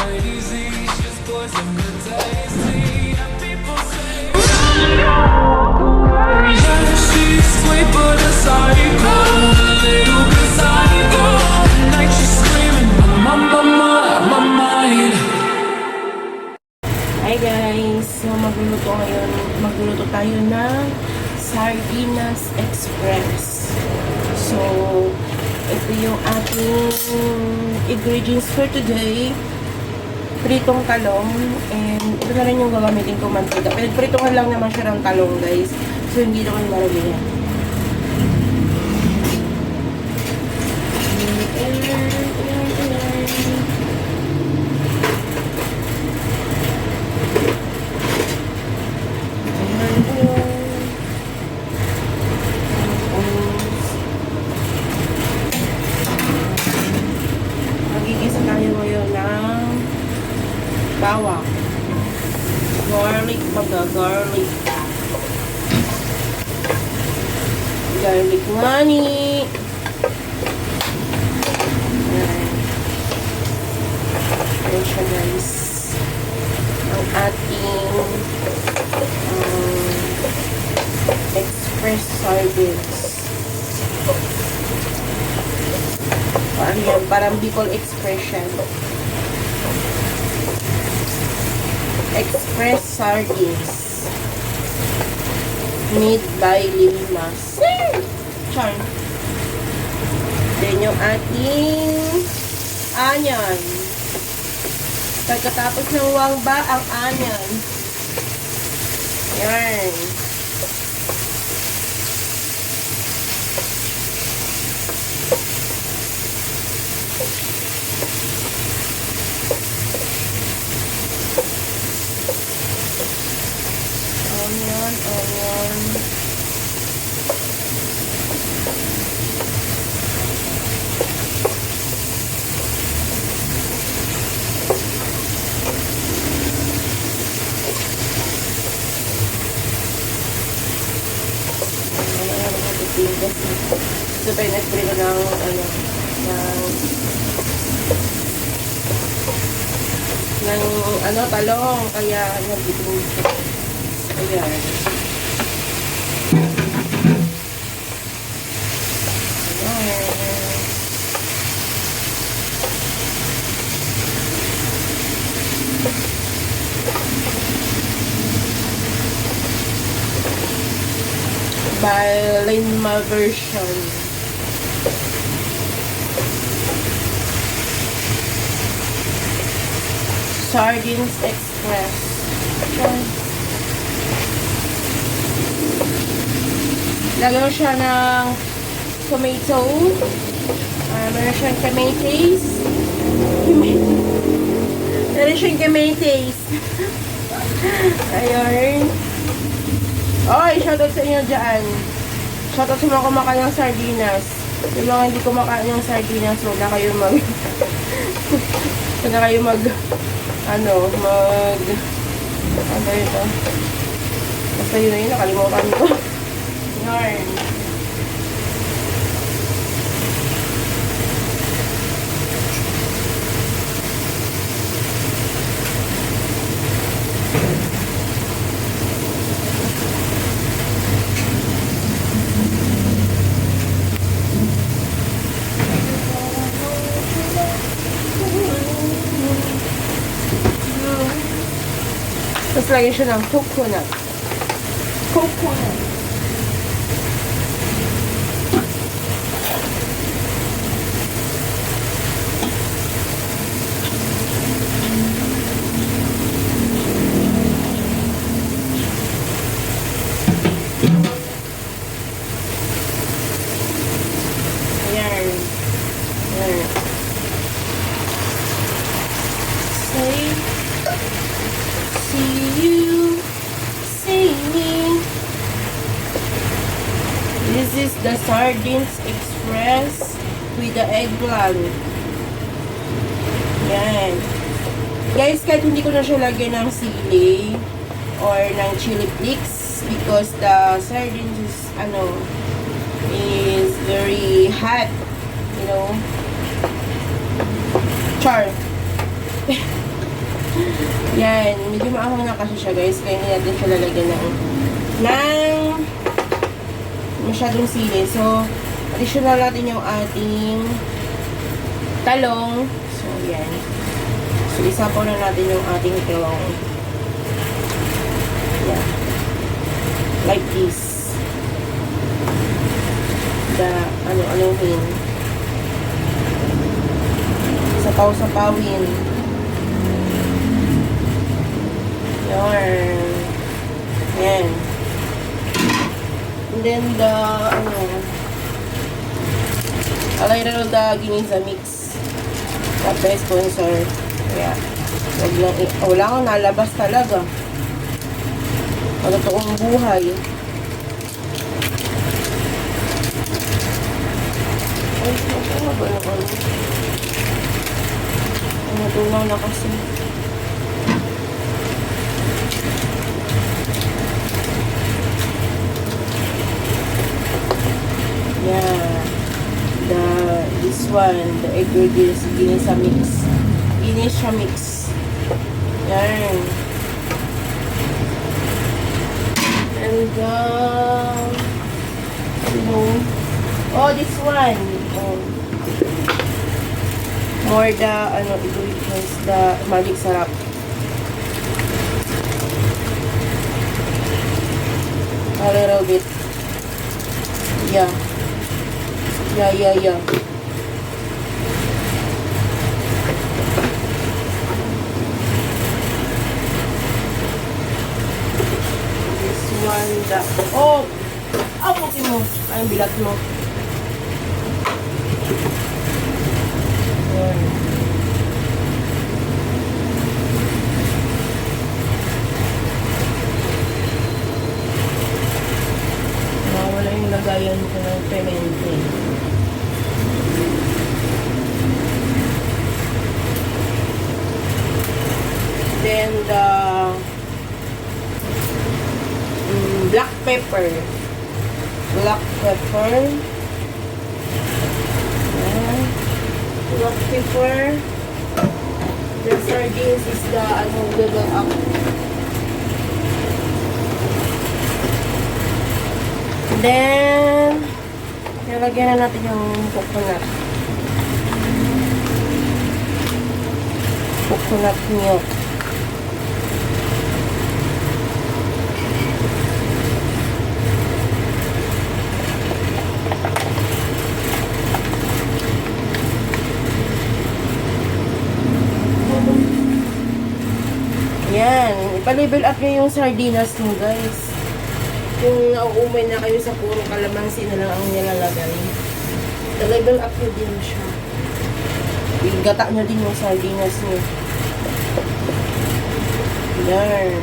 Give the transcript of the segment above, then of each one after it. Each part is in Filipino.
crazy. She's poison but tasty. And people say, yeah, she's sweet but a psycho. A little bit psycho. At night she's screaming, my mind. Hi guys! So magluluto tayo ng Sardinas Express. So, ito yung ating ingredients for today. Pritong talong, and ito na rin yung gagamitin ko mantika. Pritongan lang naman siya ng talong guys. So, hindi naman marami yan. Magigisa tayo ngayon ng bawang, garlic, garlic money. Ayan siya guys, ang ating express sardines. Parang yan, parang Bicol expression. Express sardines made by Limas. Char. Then yung ating onion. Pagkatapos ng wangba, ang onion. Yan. Onion. Ito tayo na-spray ko ng talong, kaya nag-bitin siya. Ayan. By Linma version. Sardines Express. Lagyan mo siya ng tomato. Meron siyang kamatis. Meron siyang kamatis. Ayun. Oy, shoutout sa inyo dyan. Shoutout sa mga kumakain ng sardinas. Yung mga hindi kumakain ng sardinas, huwag na kayo ano ito? Basta yun na yun, nakalimutan ko. Yarn. Tapos lagyan siya ng coconut. Ayan. This is the Sardines Express with the eggplant. Yan. Guys, kahit hindi ko na siya lagyan ng sili or ng chili flakes because the sardines is very hot, you know. Char. Yan, medyo maahong na kasi siya guys, kaya hindi natin siya lalagyan ng masyadong sili. So, additional natin yung ating talong. So, yan. So, isapaw na natin yung ating talong. Yan. Like this. Ano-anuhin. Sapaw-sapawin. Yan. And then a little the ginisa mix. Tapos sponsor. Kaya, wala kang nalabas talaga. Magatoong buhay. Ay, ano ba yung ano? Natunaw na kasi. Yeah. This one, the ingredients, ginisa mix. Ginisa mix. Yan. And this one. More the, ingredients, the magic sarap. A little bit. Yeah. Yeah. This one, puti mo. Ay, bilat mo. Ayan. Wala yung lagayan ko ng pemente. Then the black pepper. Black pepper. Black pepper. The sardines is the double up. Then nilagyan na natin yung coconut. Coconut milk. Yan. Ipa-level up nyo yung sardinas nyo, guys. Kung nauumay na kayo sa puro kalamansi na lang ang nilalagay, i-level up nyo din siya. Igata nyo din yung sardinas nyo. Yan.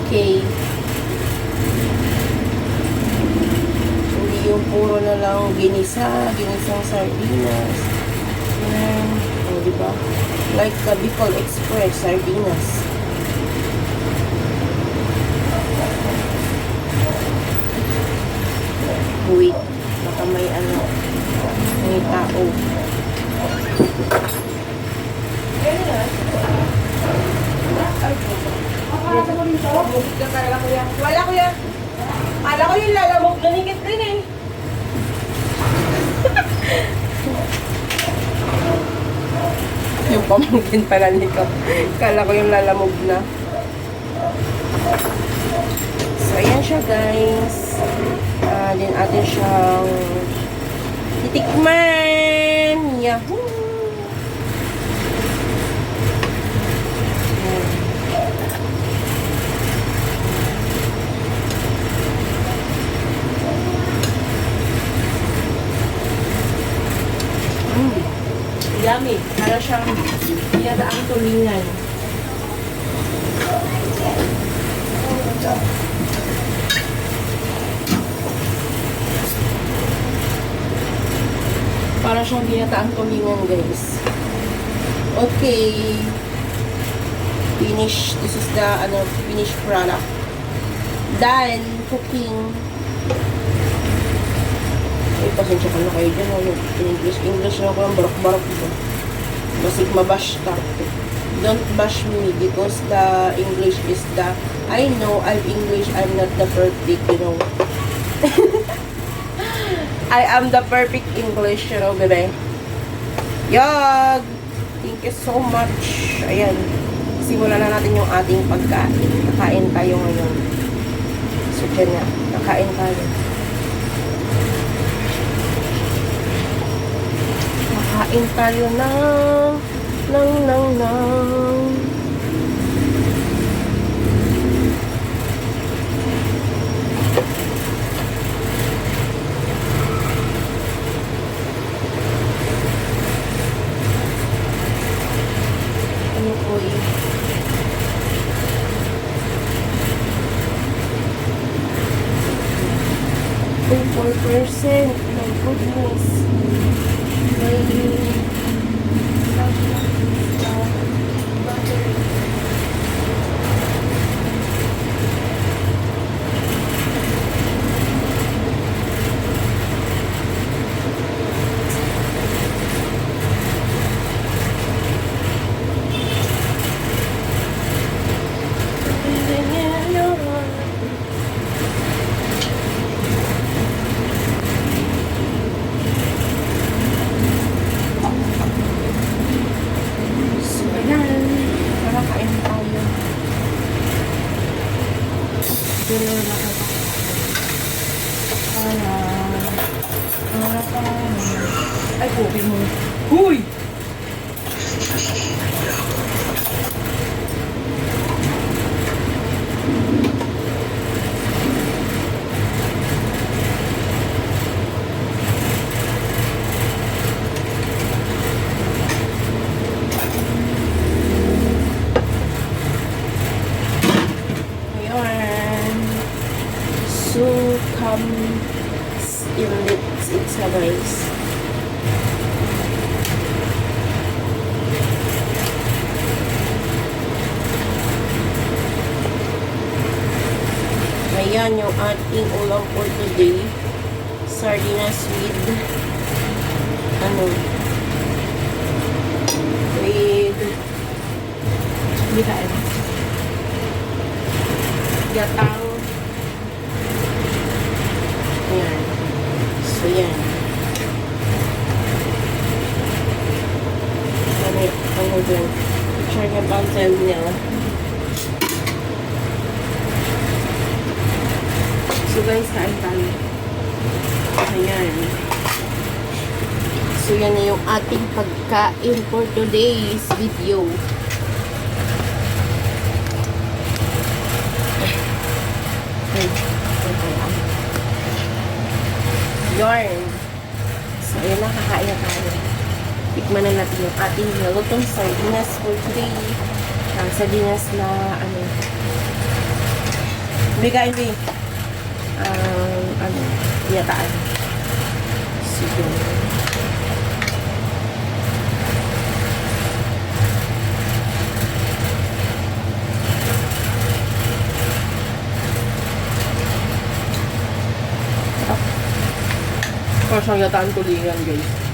Okay. Hindi yung puro na lang ginisang sardinas. Yan. O, diba? Like the Bicol Express sardinas. Wait. Baka may may tao. Wala kuya. Kala ko yung lalamog. Nanikit din eh. Yung pamangkin pala nito. Kala ko yung lalamog na. So, ayan siya guys. Then atin siyang titikman. Yahoo! Yummy. Para siyang pinadaang tulingan. Para siyang binataang tulingan, guys. Okay. Finish. This is the finished product. Done cooking. pasensya ka na kayo dyan. English na ako ng barok-barok dito. Masig mabash ka. Don't bash me because the English is the... I know I'm English, I'm not the perfect, you know. I am the perfect English, you know, bebe. Yag! Thank you so much. Ayan. Simulan na natin yung ating pagkain. Nakain tayo ngayon. So, dyan nga. Nakain tayo. Nakain tayo ng... Ano po eh? Oh, 4%. My goodness. Ay, kopi mo. Huy! Ayan. So, comes in it's a rice. Ayan yung ating ulam for today. Sardinas with gatang. Ayan. So, yan. Ano dyan? Picture niya pansel niya. So guys, kain tayo. Ayan. So yan na yung ating pagkain for today's video. Yarn. So ayan na, kakain na tayo. Tikman na natin yung ating nalutong sardinas for today. Sardinas na bigayin ba yataan. Sige. Parang yataan tulingan, guys.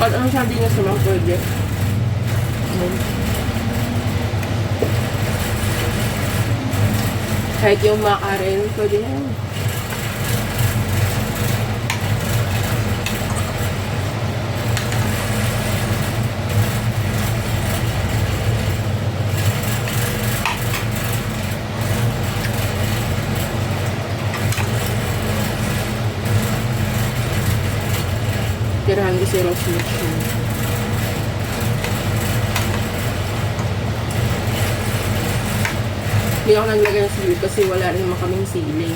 Kahit anong sardinas naman pwede. Kahit yung makarel, pwede na yun. Tirahan ko si Rose Mix. Hindi ako naglagay ng sili kasi wala rin naman kaming sili.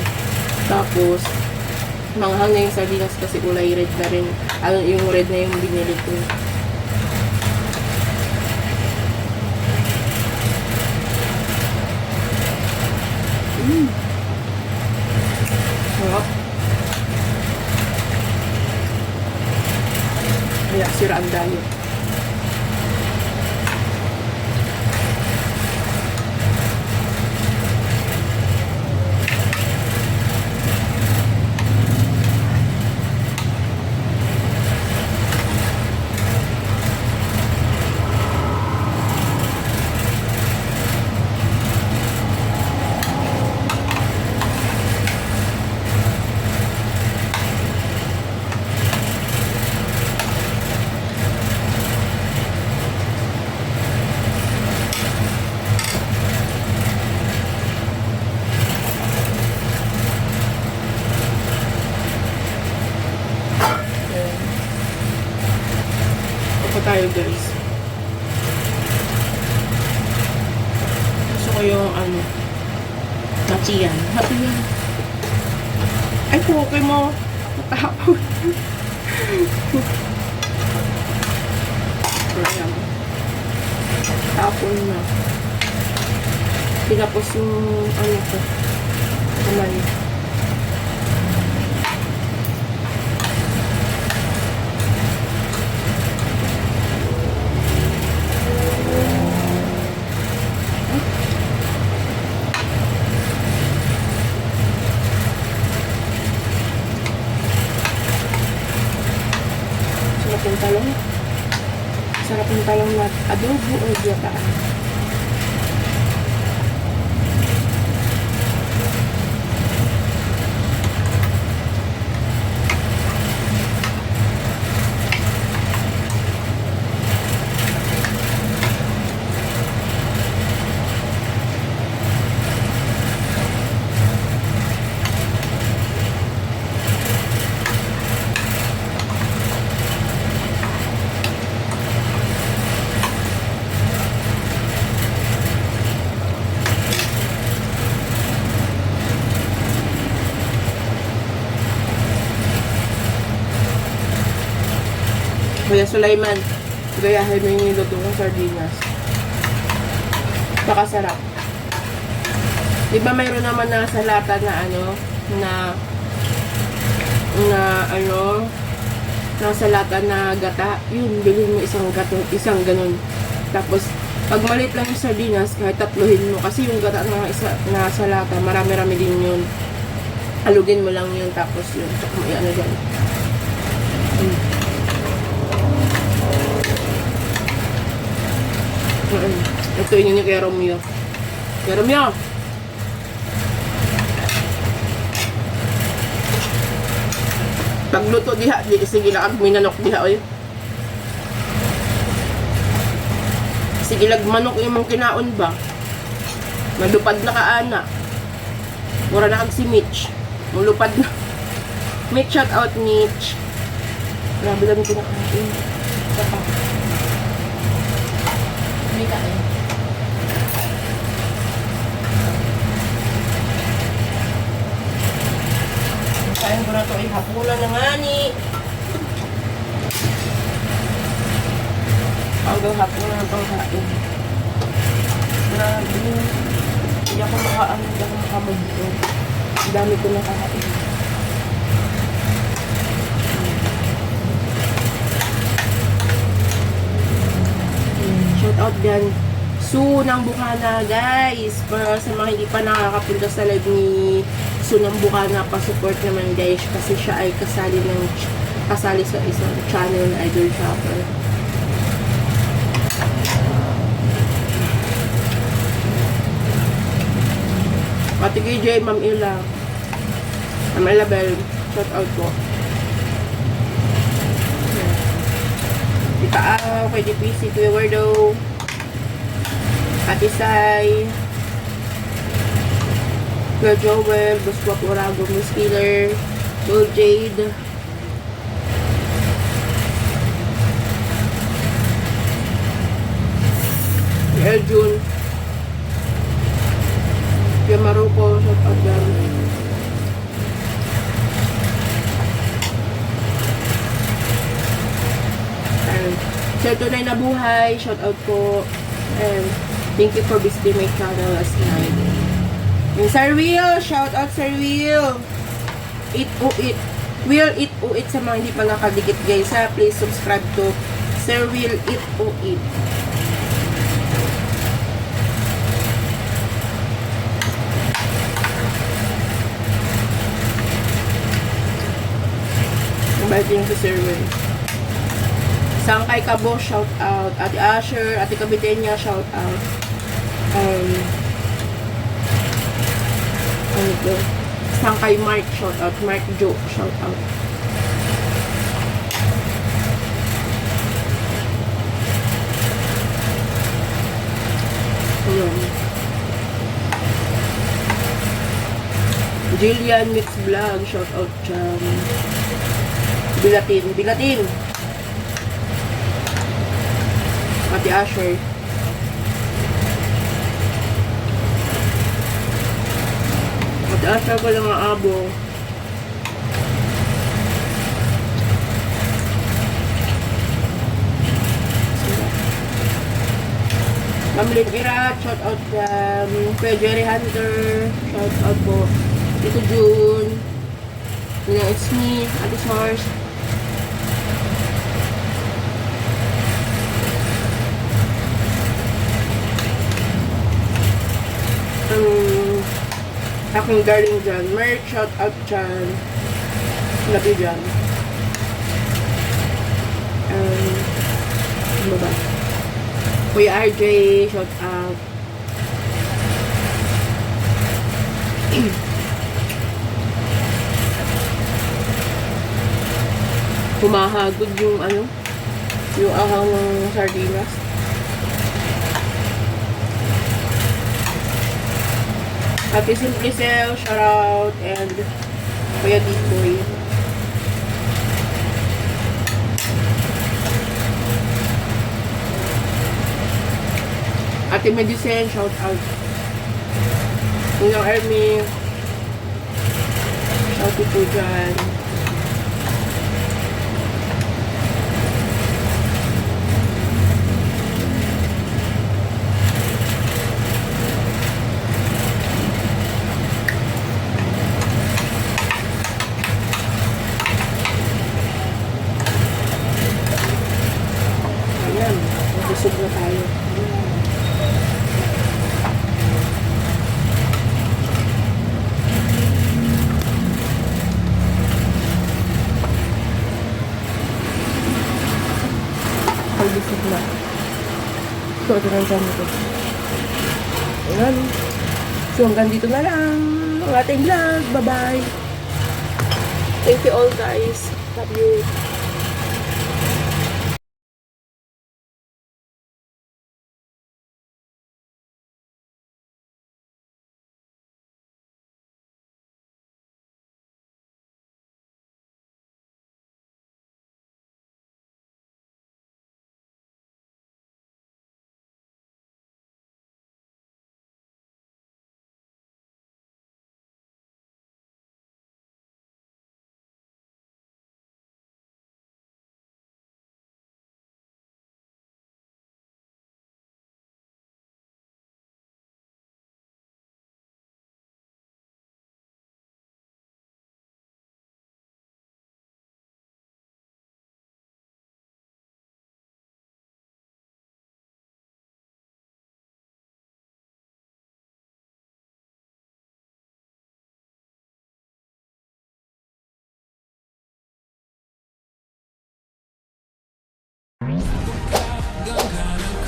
Tapos, Manghang na yung sardinas kasi kulay red na rin. Ano, yung red na yung binili ko. Sarap. Kaya sira ang dayo. Ako tayo guys. Gusto ko yung ano, machiyan. Machiyan. Ay, poke mo. Matapon. Ayan. Tapon na. Tinapos yung ano ko. Kamay. Sarap yung talong. Sarap yung talong na adobo o diyataan. Kuya Sulaiman, gayahin mo yung niluto kong sardinas. Baka sarap. Di ba mayroon naman na sa lata na ano, nasa lata na gata, yun, bilhin mo isang gato, isang ganun. Tapos, pag maliit lang yung sardinas, kahit tatluhin mo, kasi yung gata na nasa lata, marami-rami din yun. Halugin mo lang yun, tapos yun, tsaka mo ano dyan. Ito yun yung kay Romeo. Kay Romeo! Pagluto diha, di sige lang minanok diha oy. Sige lag manok imong kinaon ba? Malupad na kaana. Mura na kag si Mitch. Mulupad na. Mitch, shout out Mitch. Grabe lang ko na kain. Saka. May kain. Kain ko na ito ay hapunan na nga ni. Hanggang hapunan na itong kain. Grabe. Hindi ako makaano, hindi ako makamagdo. Ang dami ko nakakain. Shout out dyan. Sue ng Bukana, guys. Para sa mga hindi pa nakakapunta sa live ni Sue ng Bukana, pa-support naman guys. Kasi siya ay kasali sa isang channel na Idol Shopper. Ate KJ, Ma'am Ila. Ma'am Ila Bell. Shout out po. Tita Aw, kay DPC, Kuya Wardo. Ate Sai, Kuya Joel, Buswak Urago, Miss Killer, Gold Jade, Eljun, Kuya Maruko, shout out dyan. Sir Tunay na Buhay, shout out po. And thank you for visiting my channel last night. Yung Sir Will, shout out Sir Will. Eat o eat. Will eat o eat sa mga hindi pa nakadikit guys ha. Please subscribe to Sir Will eat o eat. Invite din si Sir Will. Sangkay Kabo, shout out. Ate Asher, Ate Kabitenya, shout out. Ano ito? Sangkay Mark, shout out. Mark Joe, shout out. Ayan. Jillian Mix Vlog, shout out dyan. Bilatin, bilatin. Ate Asher. Ate Asher ko lang aabo. Ma'am Lynn Irat, shout out Kuya Jerry Hunter, shout out po. Tito June. Nina It's Me, Ate Source. Aking darling dyan. Merch, shout out dyan. Love you dyan. Ano ba? Kuya RJ, shout out. Humahagod yung ano, yung ahang ng sardinas. Ate Simplicel, shout out, and Kuya Dikoy. Ate Medicine, shout out. Unang Army, shout out po dyan. Ayan, busog na tayo. Busog na. So, ito lang dyan ito. Ayan. So, hanggang dito na lang ang ating vlog. Bye-bye. Thank you all guys. Love you.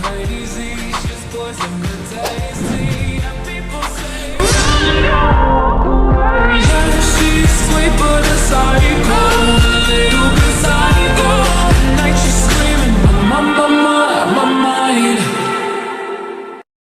Crazy, just for some good taste.